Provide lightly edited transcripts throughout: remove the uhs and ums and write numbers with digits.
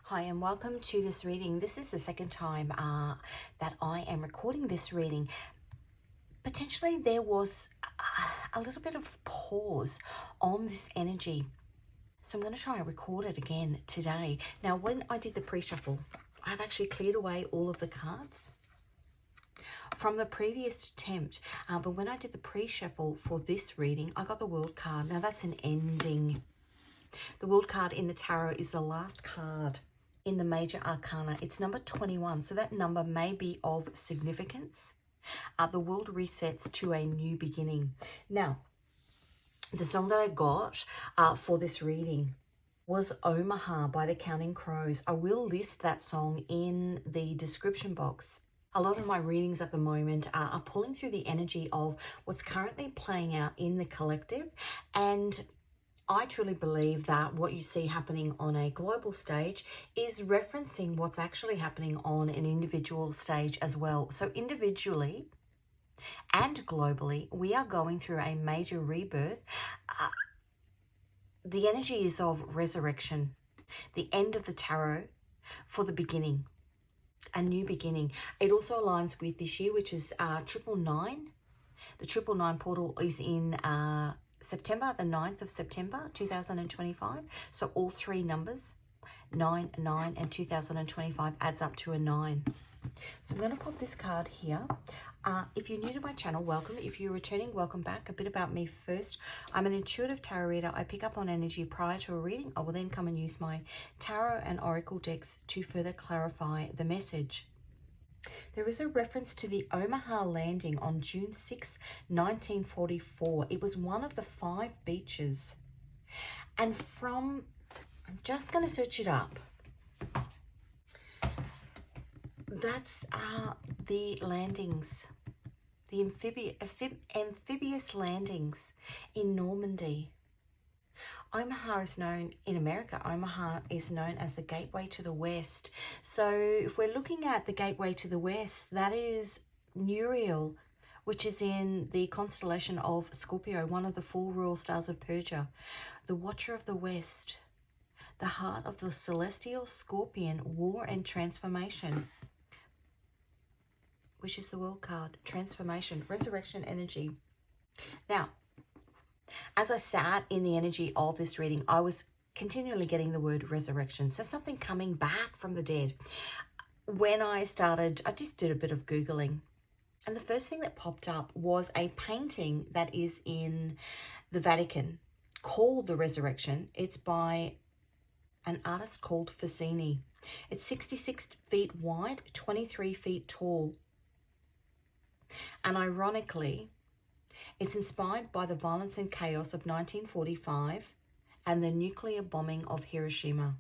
Hi and welcome to this reading. This is the second time that I am recording this reading. Potentially there was a little bit of pause on this energy. So I'm going to try and record it again today. Now when I did the pre-shuffle, I've actually cleared away all of the cards from the previous attempt. But when I did the pre-shuffle for this reading, I got the World card. Now that's an ending. The World card in the tarot is the last card in the major arcana. It's number 21, so that number may be of significance. The world resets to a new beginning. Now, the song that I got for this reading was Omaha by the Counting Crows. I will list that song in the description box. A lot of my readings at the moment are pulling through the energy of what's currently playing out in the collective, and I truly believe that what you see happening on a global stage is referencing what's actually happening on an individual stage as well. So individually and globally, we are going through a major rebirth. The energy is of resurrection, the end of the tarot for the beginning, a new beginning. It also aligns with this year, which is 999. The 999 portal is in September, the 9th of September, 2025. So all three numbers, 9, 9, and 2025 adds up to a 9. So I'm going to put this card here. If you're new to my channel, welcome. If you're returning, welcome back. A bit about me first. I'm an intuitive tarot reader. I pick up on energy prior to a reading. I will then come and use my tarot and oracle decks to further clarify the message. There is a reference to the Omaha landing on June 6, 1944. It was one of the 5 beaches. And I'm just going to search it up. That's the landings, the amphibious landings in Normandy. Omaha is known, in America, Omaha is known as the gateway to the West. So if we're looking at the gateway to the West, that is Uriel, which is in the constellation of Scorpio, one of the 4 royal stars of Persia, the Watcher of the West, the heart of the celestial scorpion, war and transformation, which is the World card, transformation, resurrection energy. Now, as I sat in the energy of this reading, I was continually getting the word resurrection. So something coming back from the dead. When I started, I just did a bit of Googling. And the first thing that popped up was a painting that is in the Vatican called The Resurrection. It's by an artist called Fassini. It's 66 feet wide, 23 feet tall. And ironically, it's inspired by the violence and chaos of 1945 and the nuclear bombing of Hiroshima.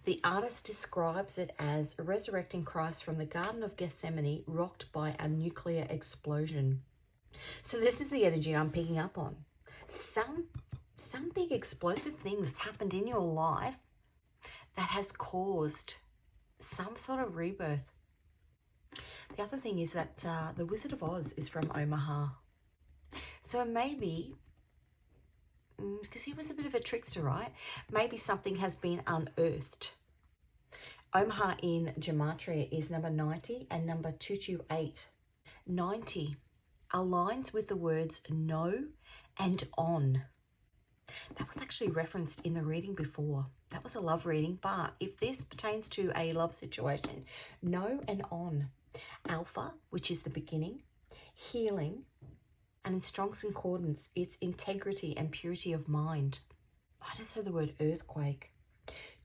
The artist describes it as resurrecting Christ from the Garden of Gethsemane, rocked by a nuclear explosion. So this is the energy I'm picking up on. Some big explosive thing that's happened in your life that has caused some sort of rebirth. The other thing is that the Wizard of Oz is from Omaha. So maybe, because he was a bit of a trickster, right? Maybe something has been unearthed. Omaha in Gematria is number 90 and number 228. 90 aligns with the words no and on. That was actually referenced in the reading before. That was a love reading, but if this pertains to a love situation, no and on. Alpha, which is the beginning, healing, and in strong concordance, it's integrity and purity of mind. I just heard the word earthquake.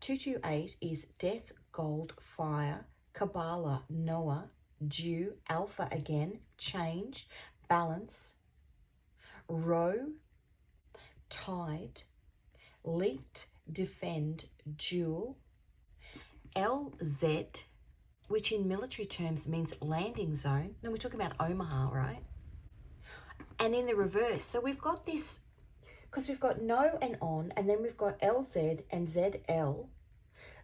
228 is death, gold, fire, Kabbalah, Noah, dew, alpha again, change, balance, row, tide, leaked, defend, jewel, LZ, which in military terms means landing zone. Now we're talking about Omaha, right? And in the reverse, so we've got this, because we've got no and on, and then we've got LZ and ZL,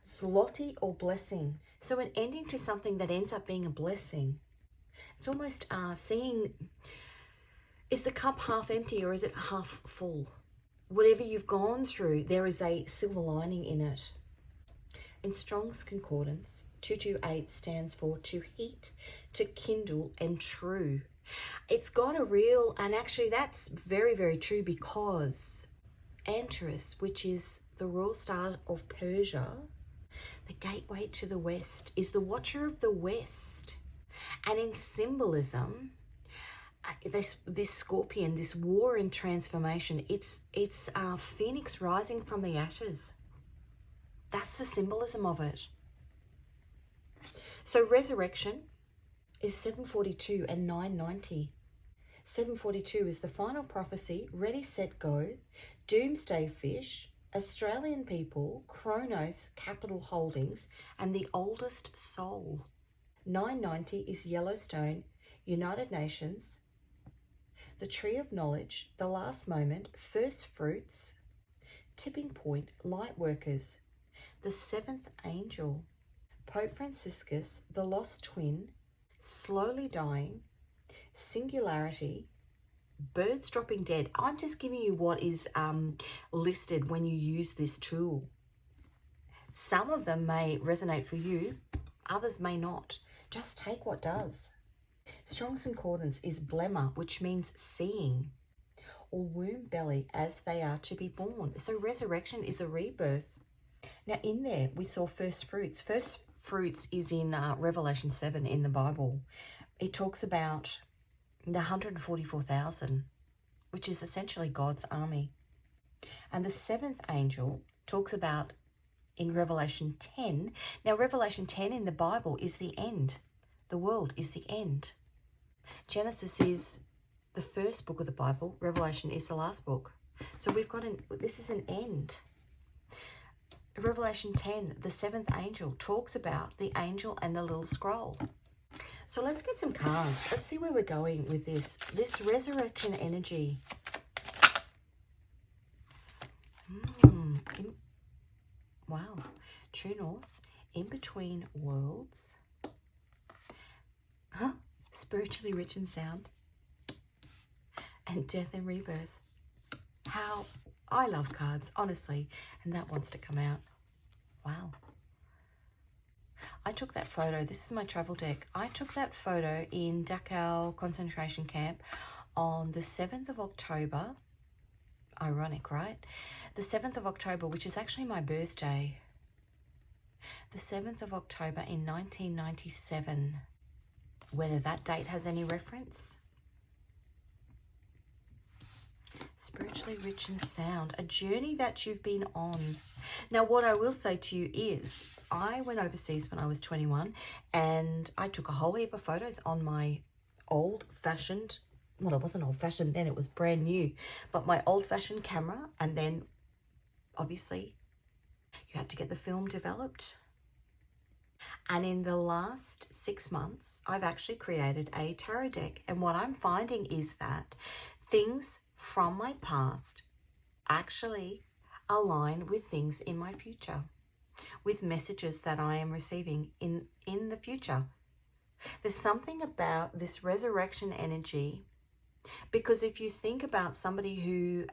zloty or blessing. So an ending to something that ends up being a blessing. It's almost seeing, is the cup half empty or is it half full? Whatever you've gone through, there is a silver lining in it. In Strong's Concordance, 228 stands for to heat, to kindle, and true. It's got a real, and actually that's very, very true, because Antares, which is the royal star of Persia, the gateway to the West, is the watcher of the West. And in symbolism, this scorpion, this war and transformation, it's phoenix rising from the ashes. That's the symbolism of it. So resurrection is 742 and 990. 742 is the final prophecy, ready, set, go, doomsday fish, Australian people, Chronos Capital Holdings, and the oldest soul. 990 is Yellowstone, United Nations, the Tree of Knowledge, the Last Moment, First Fruits, Tipping Point, Light Workers, the Seventh Angel, Pope Franciscus, the Lost Twin, Slowly Dying, Singularity, Birds Dropping Dead. I'm just giving you what is listed when you use this tool. Some of them may resonate for you, others may not. Just take what does. Strong's Concordance is Blemmer, which means seeing, or womb belly as they are to be born. So resurrection is a rebirth. Now in there we saw first fruits. First fruits is in Revelation 7 in the Bible. It talks about the 144,000, which is essentially God's army. And the seventh angel talks about in Revelation 10. Now Revelation 10 in the Bible is the end. The world is the end. Genesis is the first book of the Bible. Revelation is the last book. So we've got this is an end. Revelation 10, the seventh angel, talks about the angel and the little scroll. So let's get some cards. Let's see where we're going with this. This resurrection energy. Wow. True North, in between worlds. Huh? Spiritually rich in sound. And death and rebirth. How I love cards, honestly. And that wants to come out. Wow. I took that photo. This is my travel deck. I took that photo in Dachau concentration camp on the 7th of October. Ironic, right? The 7th of October, which is actually my birthday. The 7th of October in 1997. Whether that date has any reference. Spiritually rich in sound, a journey that you've been on. Now, what I will say to you is I went overseas when I was 21 and I took a whole heap of photos on my old-fashioned, well, it wasn't old-fashioned then, it was brand new, but my old-fashioned camera, and then obviously you had to get the film developed. And in the last 6 months, I've actually created a tarot deck. And what I'm finding is that things from my past actually align with things in my future, with messages that I am receiving in the future. There's something about this resurrection energy, because if you think about somebody who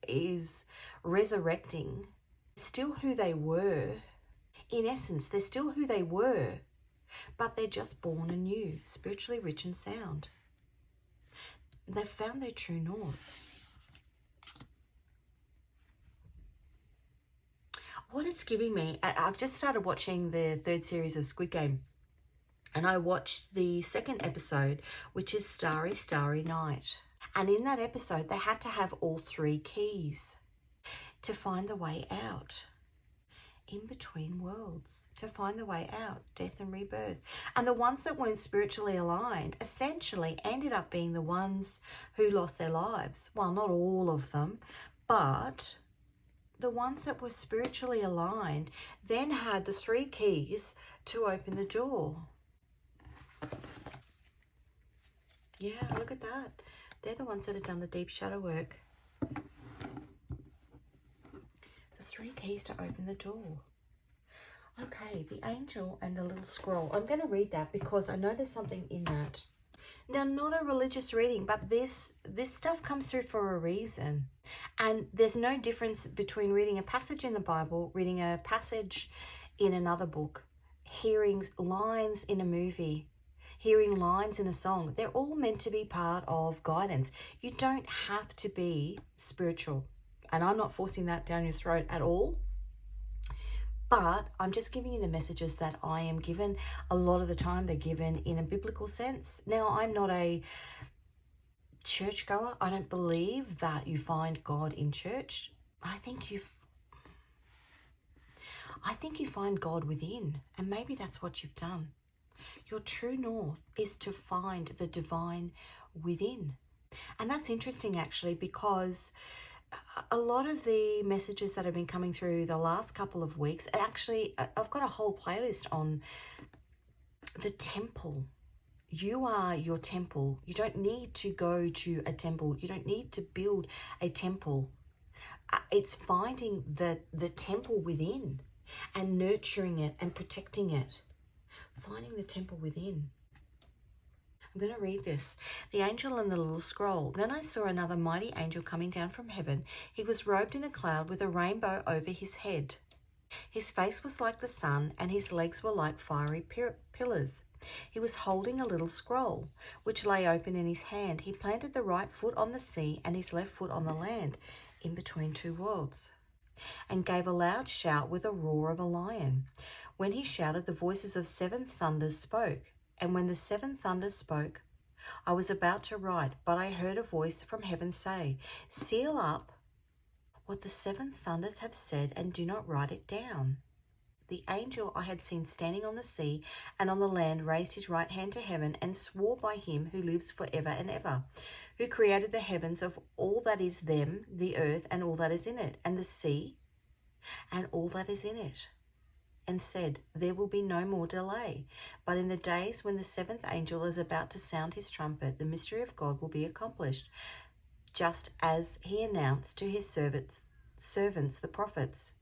is resurrecting, still who they were. In essence, they're still who they were, but they're just born anew, spiritually rich and sound. They've found their true north. What it's giving me, I've just started watching the 3rd series of Squid Game, and I watched the 2nd episode, which is Starry, Starry Night. And in that episode, they had to have all 3 keys to find the way out. In between worlds, to find the way out, death and rebirth. And the ones that weren't spiritually aligned essentially ended up being the ones who lost their lives. Well, not all of them, but the ones that were spiritually aligned then had the 3 keys to open the door. Yeah, look at that. They're the ones that have done the deep shadow work. 3 keys to open the door. Okay, the angel and the little scroll. I'm going to read that because I know there's something in that. Now, not a religious reading, but this stuff comes through for a reason. And there's no difference between reading a passage in the Bible, reading a passage in another book, hearing lines in a movie, hearing lines in a song. They're all meant to be part of guidance. You don't have to be spiritual. And I'm not forcing that down your throat at all. But I'm just giving you the messages that I am given. A lot of the time they're given in a biblical sense. Now, I'm not a churchgoer. I don't believe that you find God in church. I think you find God within, and maybe that's what you've done. Your true north is to find the divine within. And that's interesting actually, because a lot of the messages that have been coming through the last couple of weeks, and actually I've got a whole playlist on the temple. You are your temple. You don't need to go to a temple. You don't need to build a temple. It's finding the temple within and nurturing it and protecting it. Finding the temple within. I'm going to read this. The angel and the little scroll. Then I saw another mighty angel coming down from heaven. He was robed in a cloud with a rainbow over his head. His face was like the sun, and his legs were like fiery pillars. He was holding a little scroll, which lay open in his hand. He planted the right foot on the sea and his left foot on the land, in between two worlds, and gave a loud shout with a roar of a lion. When he shouted, the voices of 7 thunders spoke. And when the 7 thunders spoke, I was about to write, but I heard a voice from heaven say, "Seal up what the 7 thunders have said and do not write it down." The angel I had seen standing on the sea and on the land raised his right hand to heaven and swore by him who lives forever and ever, who created the heavens of all that is them, the earth and all that is in it, and the sea and all that is in it, and said, "There will be no more delay. But in the days when the 7th angel is about to sound his trumpet, the mystery of God will be accomplished, just as he announced to his servants the prophets."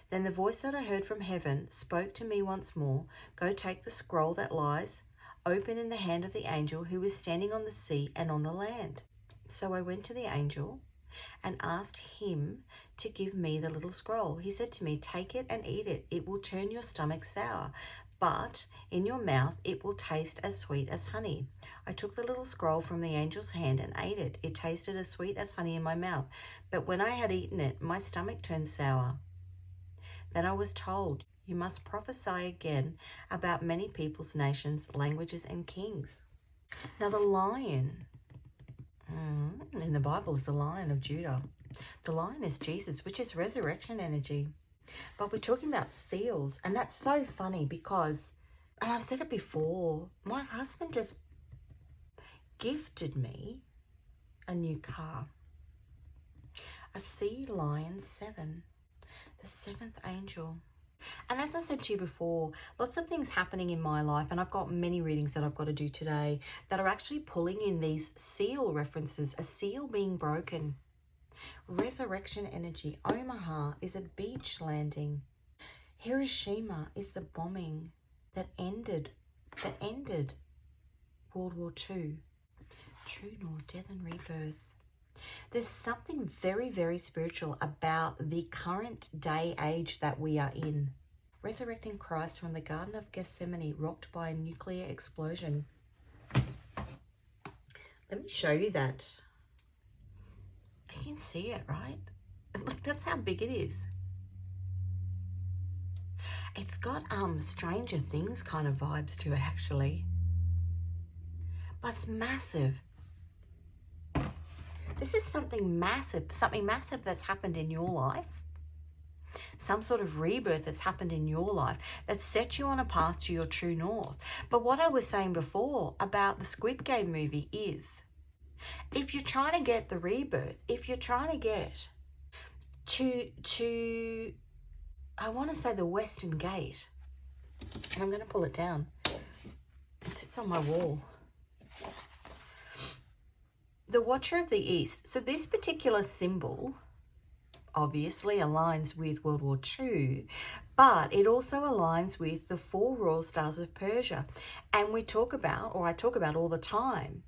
Then the voice that I heard from heaven spoke to me once more, "Go take the scroll that lies open in the hand of the angel who is standing on the sea and on the land." So I went to the angel and asked him to give me the little scroll. He said to me, "Take it and eat it. It will turn your stomach sour, but in your mouth it will taste as sweet as honey." I took the little scroll from the angel's hand and ate it. It tasted as sweet as honey in my mouth, but when I had eaten it, my stomach turned sour. Then I was told, "You must prophesy again about many peoples, nations, languages, and kings." Now the lion in the Bible is the Lion of Judah. The lion is Jesus, which is resurrection energy. But we're talking about seals, and that's so funny because, and I've said it before, my husband just gifted me a new car. A Sea Lion 7, the 7th angel. And as I said to you before, lots of things happening in my life, and I've got many readings that I've got to do today that are actually pulling in these seal references, a seal being broken. Resurrection energy. Omaha is a beach landing. Hiroshima is the bombing that ended World War II. True north, death and rebirth. There's something very, very spiritual about the current day age that we are in. Resurrecting Christ from the Garden of Gethsemane, rocked by a nuclear explosion. Let me show you that. You can see it, right? Look, that's how big it is. It's got Stranger Things kind of vibes to it, actually. But it's massive. This is something massive that's happened in your life. Some sort of rebirth that's happened in your life that set you on a path to your true north. But what I was saying before about the Squid Game movie is, if you're trying to get the rebirth, if you're trying to get to I want to say the Western Gate, and I'm going to pull it down. It sits on my wall. The Watcher of the East. So this particular symbol obviously aligns with World War II, but it also aligns with the 4 royal stars of Persia. And we talk about, or I talk about all the time,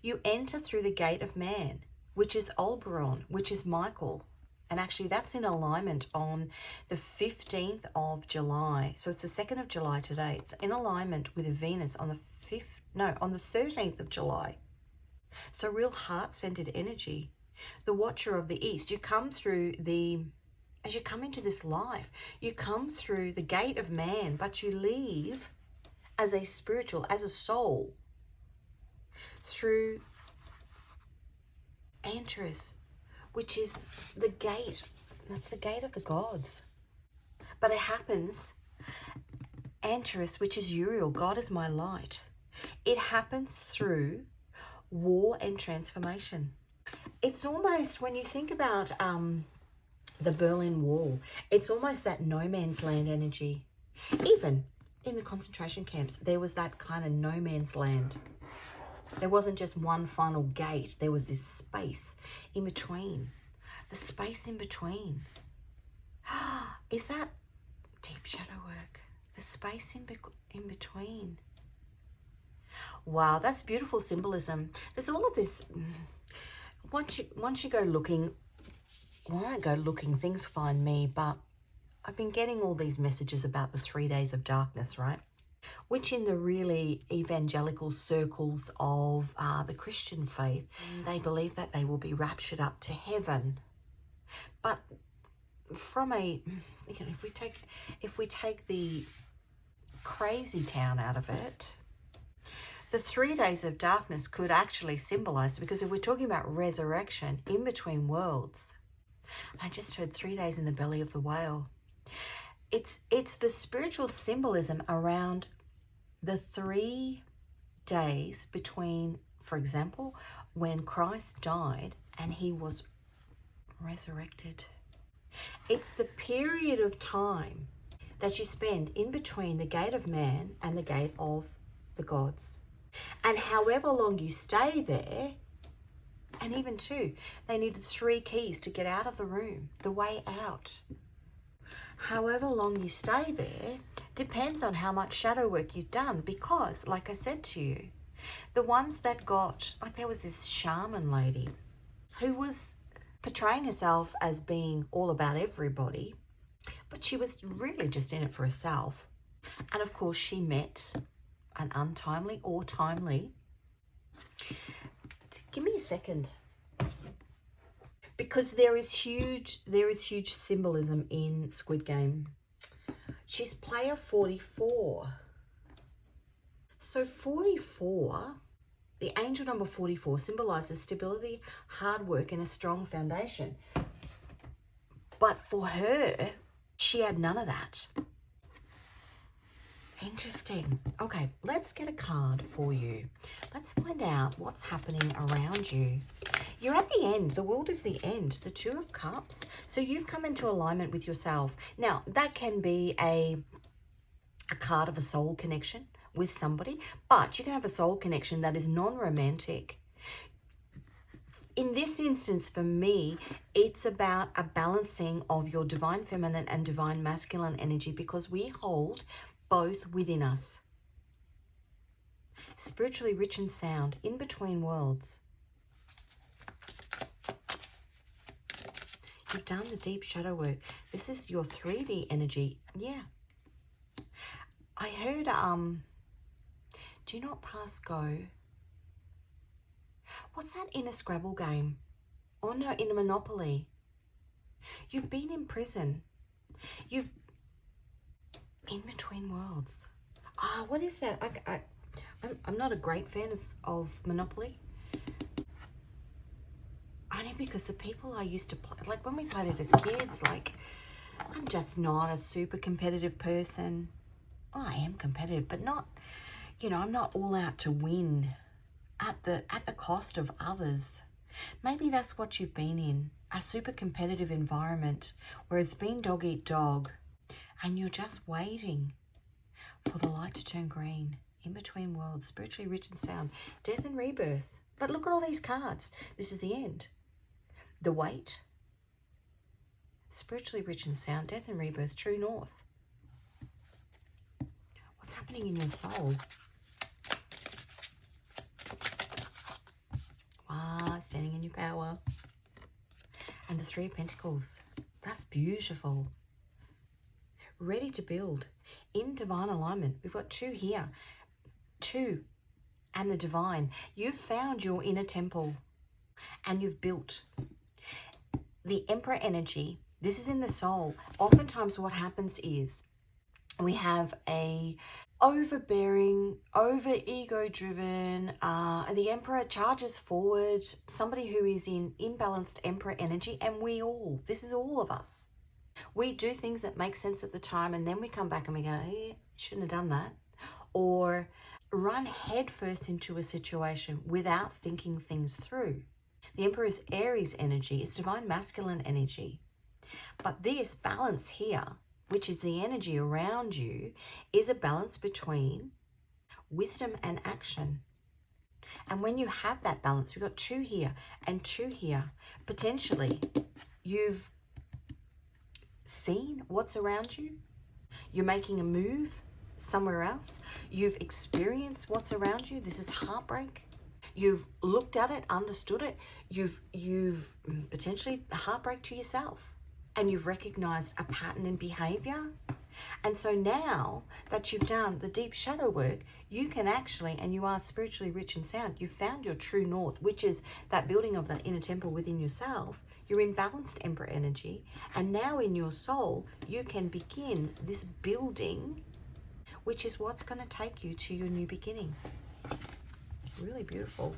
you enter through the gate of man, which is Oberon, which is Michael. And actually that's in alignment on the 15th of July. So it's the 2nd of July today. It's in alignment with Venus on the 13th of July. So real heart-centered energy. The Watcher of the East. You come through as you come into this life, you come through the gate of man, but you leave as a spiritual, as a soul, through Antares, which is the gate. That's the gate of the gods. But it happens, Antares, which is Uriel, God is my light. It happens through war and transformation. It's almost, when you think about the Berlin Wall, it's almost that no man's land energy. Even in the concentration camps, there was that kind of no man's land. There wasn't just one final gate. There was this space in between. The space in between. Is that deep shadow work? The space in between. Wow, that's beautiful symbolism. There's all of this. Once you go looking, well, I don't go looking, things find me, but I've been getting all these messages about the 3 days of darkness, right? Which in the really evangelical circles of the Christian faith, they believe that they will be raptured up to heaven. But from if we take the crazy town out of it, the 3 days of darkness could actually symbolize, because if we're talking about resurrection in between worlds, I just heard 3 days in the belly of the whale. It's the spiritual symbolism around the 3 days between, for example, when Christ died and he was resurrected. It's the period of time that you spend in between the gate of man and the gate of the gods. And however long you stay there, and even 2, they needed 3 keys to get out of the room, the way out. However long you stay there depends on how much shadow work you've done, because, like I said to you, the ones that got, like there was this shaman lady who was portraying herself as being all about everybody, but she was really just in it for herself. And of course she met an untimely or timely. Give me a second. Because there is huge symbolism in Squid Game. She's player 44. So 44, the angel number 44, symbolizes stability, hard work, and a strong foundation. But for her, she had none of that. Interesting. Okay, let's get a card for you. Let's find out what's happening around you. You're at the end. The world is the end. The 2 of Cups. So you've come into alignment with yourself. Now, that can be a card of a soul connection with somebody, but you can have a soul connection that is non-romantic. In this instance, for me, it's about a balancing of your divine feminine and divine masculine energy, because we hold both within us. Spiritually rich and sound, in between worlds. You've done the deep shadow work. This is your 3D energy. Yeah. I heard, do not pass go. What's that in a Scrabble game? Oh no, in a Monopoly. You've been in prison. You've in between worlds. What is that? I'm not a great fan of Monopoly. Only because the people I used to play, like when we played it as kids, like I'm just not a super competitive person. Well, I am competitive, but not, I'm not all out to win at the cost of others. Maybe that's what you've been in, a super competitive environment where it's been dog eat dog, and you're just waiting for the light to turn green. In between worlds, spiritually rich and sound, death and rebirth. But look at all these cards. This is the end. The weight. spiritually rich and sound, death and rebirth, true north. What's happening in your soul? Wow, standing in your power. And the Three of Pentacles. That's beautiful. Ready to build. In divine alignment. We've got 2 here. 2 and the divine. You've found your inner temple and you've built. The Emperor energy, this is in the soul. Oftentimes what happens is we have a overbearing, over ego driven, the Emperor charges forward, somebody who is in imbalanced Emperor energy, and this is all of us. We do things that make sense at the time and then we come back and we go, hey, shouldn't have done that. Or run headfirst into a situation without thinking things through. The Emperor is Aries energy. It's divine masculine energy. But this balance here, which is the energy around you, is a balance between wisdom and action. And when you have that balance, we've got 2 here and 2 here. Potentially, you've seen what's around you. You're making a move somewhere else. You've experienced what's around you. This is heartbreak. You've looked at it, understood it. You've potentially heartbreak to yourself, and you've recognized a pattern in behavior. And so now that you've done the deep shadow work, you can actually, and you are spiritually rich and sound, you've found your true north, which is that building of that inner temple within yourself. You're in balanced Emperor energy. And now in your soul, you can begin this building, which is what's going to take you to your new beginning. Really beautiful.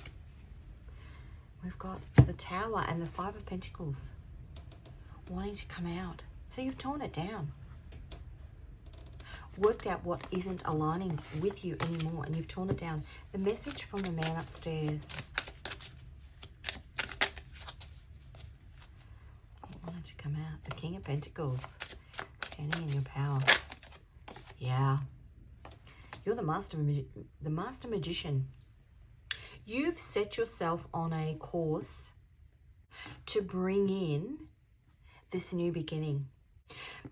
We've got the Tower and the 5 of Pentacles wanting to come out. So you've torn it down. Worked out what isn't aligning with you anymore, and you've torn it down. The message from the man upstairs. What wanted to come out? The King of Pentacles. Standing in your power. Yeah. You're the master magician. You've set yourself on a course to bring in this new beginning.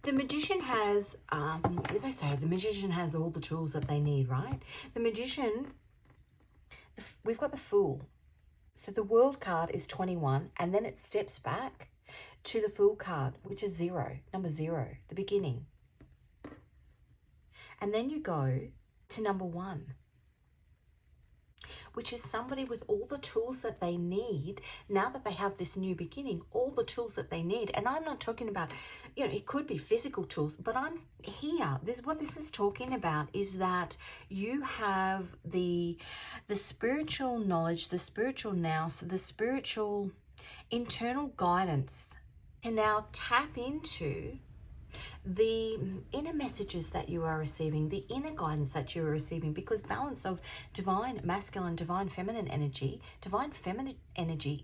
The magician has, they say the magician has all the tools that they need, right? The magician, we've got the Fool. So the World card is 21, and then it steps back to the Fool card, which is 0, number 0, the beginning. And then you go to number 1, which is somebody with all the tools that they need now that they have this new beginning, all the tools that they need. And I'm not talking about, it could be physical tools, but I'm here. What this is talking about is that you have the spiritual knowledge, the spiritual nous, the spiritual internal guidance to now tap into the inner messages that you are receiving, the inner guidance that you are receiving, because balance of divine masculine, divine feminine energy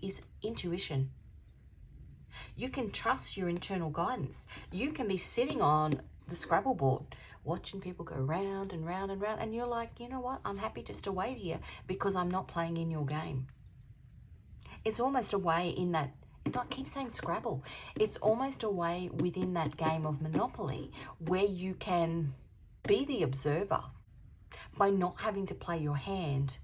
is intuition. You can trust your internal guidance. You can be sitting on the Scrabble board watching people go round and round and round, and you're like, you know what, I'm happy just to wait here because I'm not playing in your game. It's almost a way in that, I keep saying Scrabble. It's almost a way within that game of Monopoly where you can be the observer by not having to play your hand.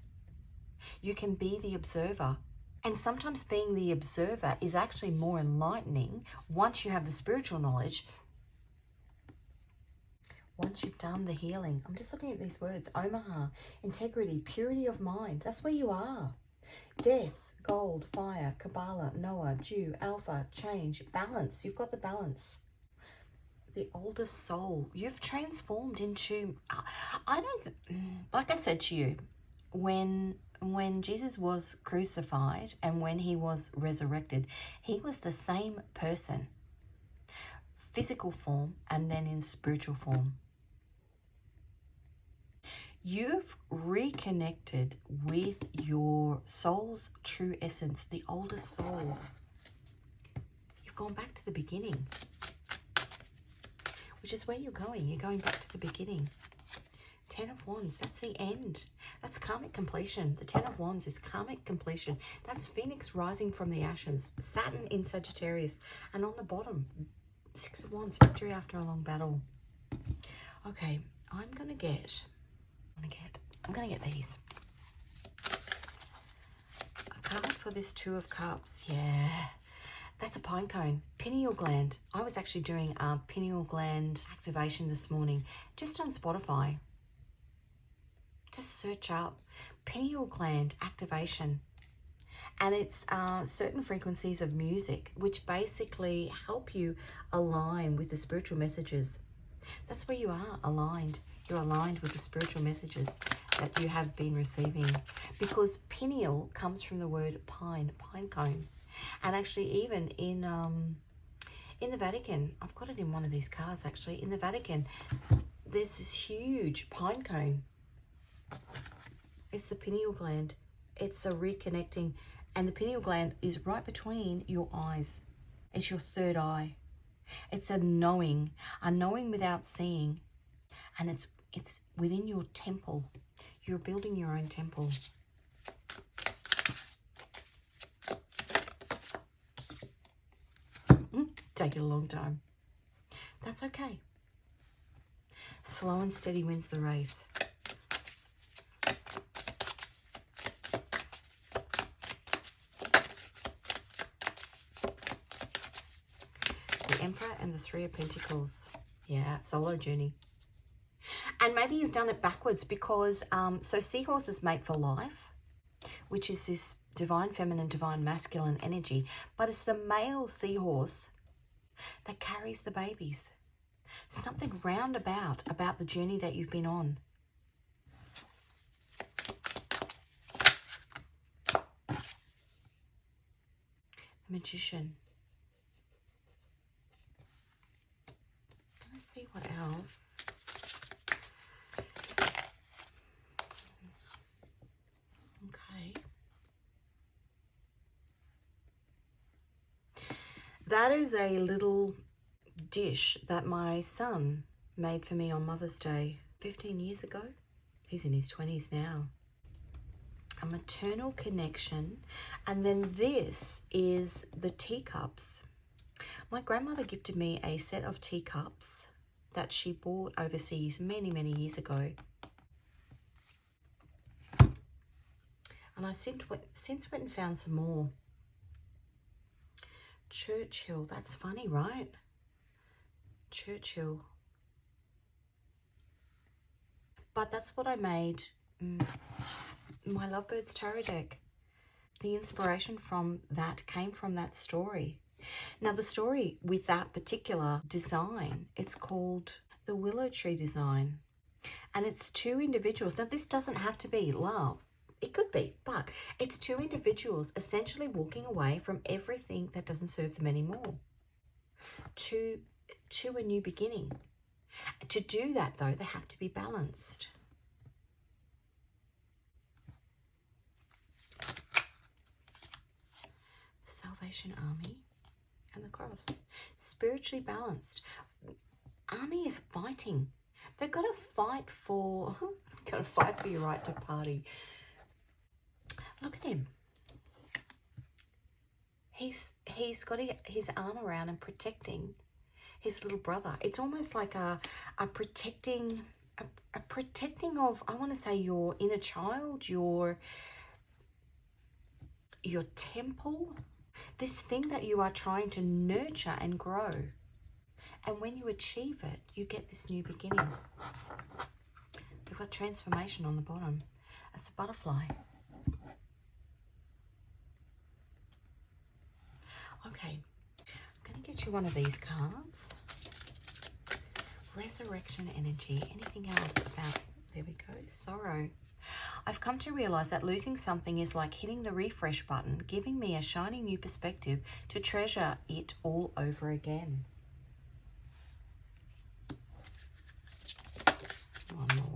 You can be the observer. And sometimes being the observer is actually more enlightening once you have the spiritual knowledge. Once you've done the healing. I'm just looking at these words. Omaha, integrity, purity of mind. That's where you are. Death, gold, fire, Kabbalah, Noah, Jew, Alpha, change, balance. You've got the balance. The oldest soul. You've transformed into, like I said to you, when Jesus was crucified and when he was resurrected, he was the same person. Physical form and then in spiritual form. You've reconnected with your soul's true essence, the oldest soul. You've gone back to the beginning, which is where you're going. You're going back to the beginning. 10 of Wands, that's the end. That's karmic completion. The 10 of Wands is karmic completion. That's Phoenix rising from the ashes. Saturn in Sagittarius. And on the bottom, Six of Wands, victory after a long battle. Okay, I'm gonna get these. A card for this Two of Cups. Yeah, that's a pine cone. Pineal gland. I was actually doing a pineal gland activation this morning, just on Spotify. Just search up pineal gland activation. And it's certain frequencies of music which basically help you align with the spiritual messages. That's where you are aligned. You're aligned with the spiritual messages that you have been receiving. Because pineal comes from the word pine cone. And actually even in the Vatican, I've got it in one of these cards actually, in the Vatican, there's this huge pine cone. It's the pineal gland. It's a reconnecting, and the pineal gland is right between your eyes. It's your third eye. It's a knowing without seeing, and it's within your temple. You're building your own temple. Take a long time. That's okay. Slow and steady wins the race. Emperor and the Three of Pentacles. Yeah, solo journey. And maybe you've done it backwards because, so seahorses mate for life, which is this divine feminine, divine masculine energy. But it's the male seahorse that carries the babies. Something roundabout about the journey that you've been on. The Magician. Let's see what else. Okay. That is a little dish that my son made for me on Mother's Day 15 years ago. He's in his 20s now. A maternal connection. And then this is the teacups. My grandmother gifted me a set of teacups that she bought overseas many, many years ago. And I since went and found some more. Churchill, that's funny, right? Churchill. But that's what I made my Lovebirds tarot deck. The inspiration from that came from that story. Now the story with that particular design, it's called the Willow Tree design. And it's two individuals. Now this doesn't have to be love. It could be, but it's two individuals essentially walking away from everything that doesn't serve them anymore to a new beginning. To do that though, they have to be balanced. The Salvation Army and the Cross. Spiritually balanced. Army is fighting. They've got to fight for your right to party. Look at him. He's got his arm around and protecting his little brother. It's almost like a protecting of, I want to say, your inner child, your temple, this thing that you are trying to nurture and grow. And when you achieve it, you get this new beginning. We've got transformation on the bottom. It's a butterfly. Okay, I'm going to get you one of these cards. Resurrection energy. Anything else about, there we go, sorrow. I've come to realize that losing something is like hitting the refresh button, giving me a shiny new perspective to treasure it all over again. One more.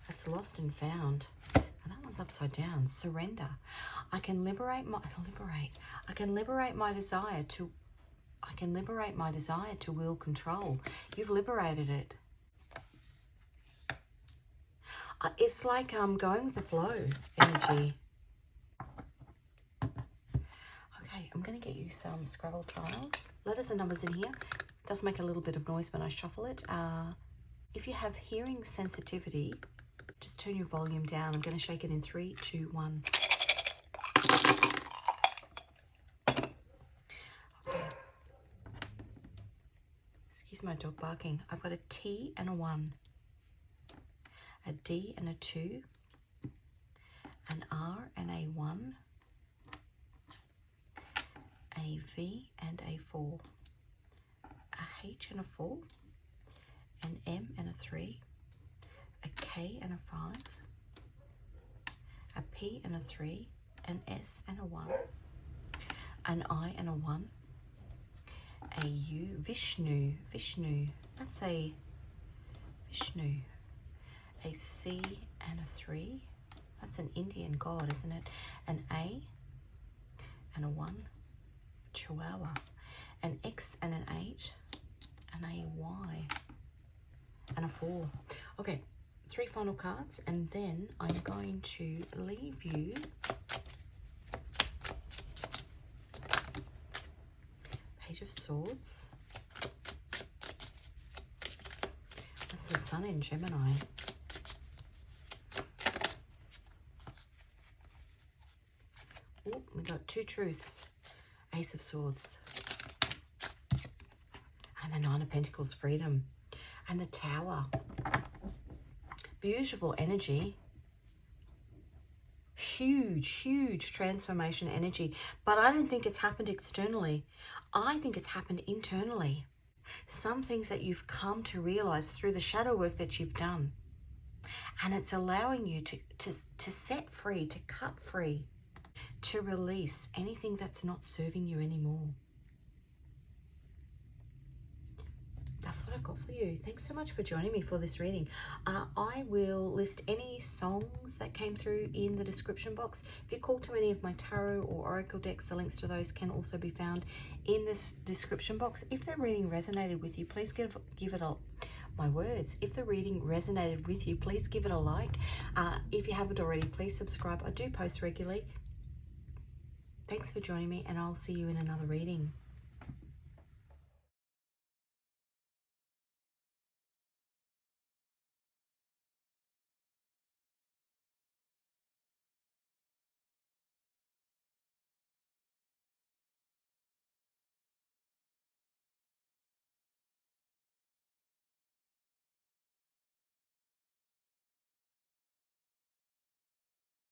It's lost and found. And that one's upside down. Surrender. I can liberate my desire to will control. You've liberated it. It's like going with the flow energy. I'm going to get you some Scrabble tiles. Letters and numbers in here. It does make a little bit of noise when I shuffle it. If you have hearing sensitivity, just turn your volume down. I'm going to shake it in 3, 2, 1. Okay. Excuse my dog barking. I've got a T and a 1, a D and a 2, an R and a 1, a V and a 4, a H and a 4, an M and a 3, a K and a 5, a P and a 3, an S and a 1, an I and a 1, a U, Vishnu, that's a Vishnu, a C and a 3, that's an Indian god, isn't it? An A and a 1, Chihuahua, an X and an 8, and a Y and a 4. Okay, 3 final cards, and then I'm going to leave you Page of Swords. That's the Sun in Gemini. Oh, we got 2 Truths. Ace of Swords. And the 9 of Pentacles, Freedom. And the Tower. Beautiful energy. Huge transformation energy. But I don't think it's happened externally. I think it's happened internally. Some things that you've come to realize through the shadow work that you've done. And it's allowing you to set free, to cut free, to release anything that's not serving you anymore. That's what I've got for you. Thanks so much for joining me for this reading. I will list any songs that came through in the description box. If you're called to any of my tarot or oracle decks, the links to those can also be found in this description box. If the reading resonated with you, please give it a... My words, if the reading resonated with you, please give it a like. If you haven't already, please subscribe. I do post regularly. Thanks for joining me, and I'll see you in another reading.